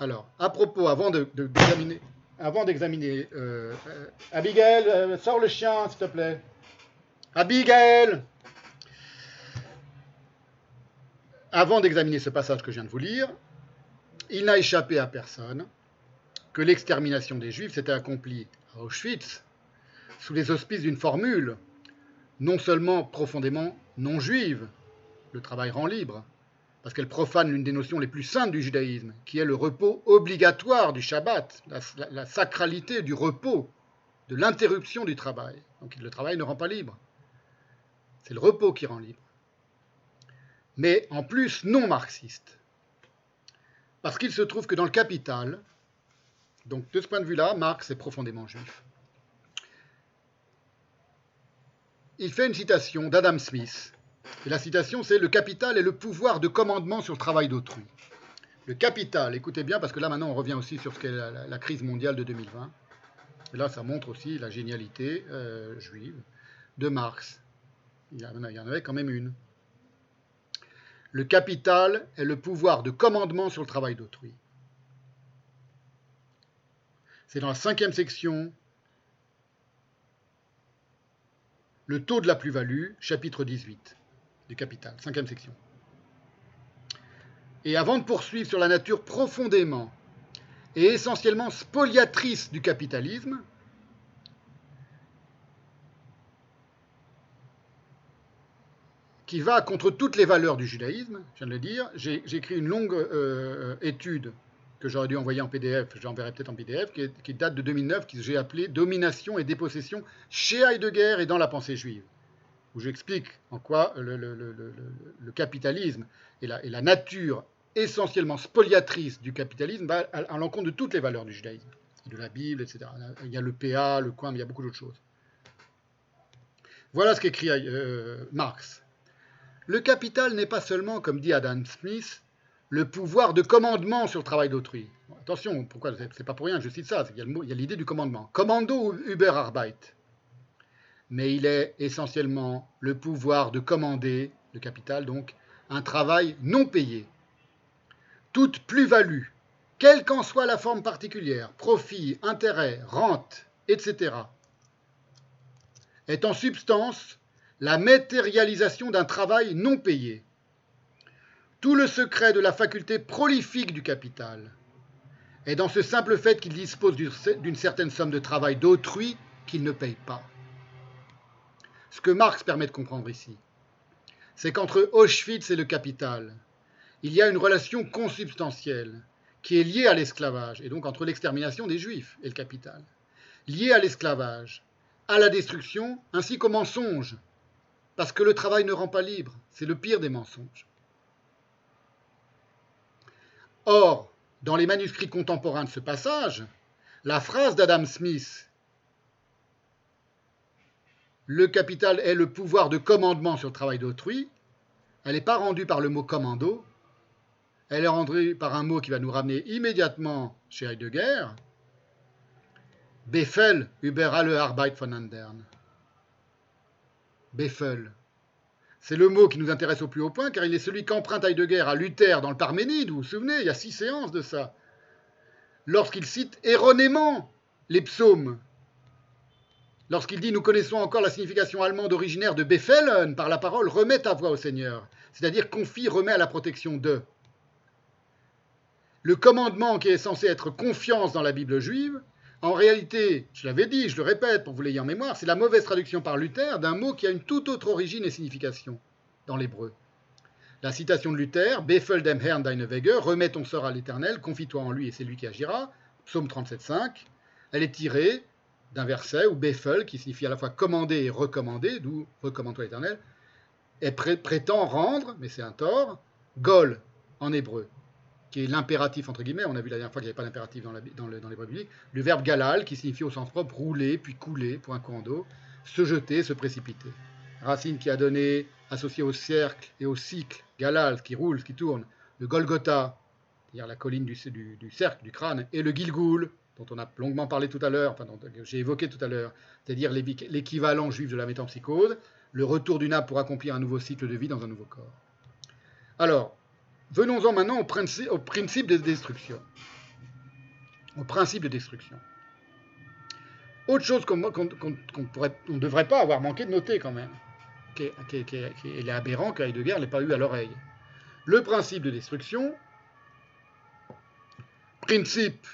Alors, à propos, avant d'examiner, Abigail, sors le chien, s'il te plaît. Abigail, avant d'examiner ce passage que je viens de vous lire, il n'a échappé à personne que l'extermination des Juifs s'était accomplie à Auschwitz sous les auspices d'une formule non seulement profondément non juive, le travail rend libre, parce qu'elle profane l'une des notions les plus saintes du judaïsme, qui est le repos obligatoire du Shabbat, la sacralité du repos, de l'interruption du travail. Donc le travail ne rend pas libre. C'est le repos qui rend libre. Mais en plus non marxiste. Parce qu'il se trouve que dans le Capital, donc de ce point de vue-là, Marx est profondément juif. Il fait une citation d'Adam Smith. Et la citation, c'est « Le capital est le pouvoir de commandement sur le travail d'autrui ». Le capital, écoutez bien, parce que là maintenant on revient aussi sur ce qu'est la crise mondiale de 2020. Et là ça montre aussi la génialité juive de Marx. Il y en avait quand même une. Le capital est le pouvoir de commandement sur le travail d'autrui. C'est dans la 5e section, le taux de la plus-value, chapitre 18 du Capital, 5e section. Et avant de poursuivre sur la nature profondément et essentiellement spoliatrice du capitalisme, qui va contre toutes les valeurs du judaïsme, je viens de le dire, j'ai écrit une longue étude que j'aurais dû envoyer en PDF, j'enverrai peut-être en PDF, qui date de 2009, que j'ai appelée « Domination et dépossession chez Heidegger et dans la pensée juive », où j'explique en quoi le capitalisme et la nature essentiellement spoliatrice du capitalisme va à l'encontre de toutes les valeurs du judaïsme, de la Bible, etc. Il y a le PA, le coin, mais il y a beaucoup d'autres choses. Voilà ce qu'écrit Marx. Le capital n'est pas seulement, comme dit Adam Smith, le pouvoir de commandement sur le travail d'autrui. Bon, attention, pourquoi c'est pas pour rien que je cite ça, c'est qu'il y a l'idée du commandement. Commando ou Überarbeit. Mais il est essentiellement le pouvoir de commander, le capital donc, un travail non payé. Toute plus-value, quelle qu'en soit la forme particulière, profit, intérêt, rente, etc., est en substance la matérialisation d'un travail non payé. Tout le secret de la faculté prolifique du capital est dans ce simple fait qu'il dispose d'une certaine somme de travail d'autrui qu'il ne paye pas. Ce que Marx permet de comprendre ici, c'est qu'entre Auschwitz et le capital, il y a une relation consubstantielle qui est liée à l'esclavage, et donc entre l'extermination des Juifs et le capital, liée à l'esclavage, à la destruction, ainsi qu'au mensonge, parce que le travail ne rend pas libre, c'est le pire des mensonges. Or, dans les manuscrits contemporains de ce passage, la phrase d'Adam Smith « Le capital est le pouvoir de commandement sur le travail d'autrui », elle n'est pas rendue par le mot commando, elle est rendue par un mot qui va nous ramener immédiatement chez Heidegger, Befehl über alle Arbeit von anderen. Befehl. C'est le mot qui nous intéresse au plus haut point, car il est celui qu'emprunte Heidegger à Luther dans le Parménide, vous vous souvenez, il y a 6 séances de ça, lorsqu'il cite erronément les psaumes. Lorsqu'il dit « Nous connaissons encore la signification allemande originaire de Befehlen, par la parole « remets ta voix au Seigneur », c'est-à-dire « confie, remets à la protection de ». Le commandement qui est censé être confiance dans la Bible juive, en réalité, je l'avais dit, je le répète pour que vous l'ayez en mémoire, c'est la mauvaise traduction par Luther d'un mot qui a une toute autre origine et signification dans l'hébreu. La citation de Luther, Befehl dem Herrn deine Wege, remets ton sort à l'Éternel, confie-toi en lui et c'est lui qui agira, psaume 37,5, elle est tirée d'un verset où Befehl, qui signifie à la fois commander et recommander, d'où recommande-toi l'Éternel, prétend rendre, mais c'est un tort, Gol en hébreu, qui est l'impératif entre guillemets, on a vu la dernière fois qu'il n'y avait pas d'impératif dans l'hébreu biblique, le verbe galal, qui signifie au sens propre rouler, puis couler, pour un courant d'eau, se jeter, se précipiter. Racine qui a donné, associée au cercle et au cycle, galal, qui roule, qui tourne, le Golgotha, c'est-à-dire la colline du cercle, du crâne, et le Gilgoul, dont on a longuement parlé tout à l'heure, enfin dont j'ai évoqué tout à l'heure, c'est-à-dire l'équivalent juif de la métempsychose, le retour d'une âme pour accomplir un nouveau cycle de vie dans un nouveau corps. Alors, venons-en maintenant au principe de destruction. au principe de destruction. Autre chose qu'on ne devrait pas avoir manqué de noter quand même, qui est aberrant que Heidegger ne l'ait pas eu à l'oreille. Le principe de destruction, principe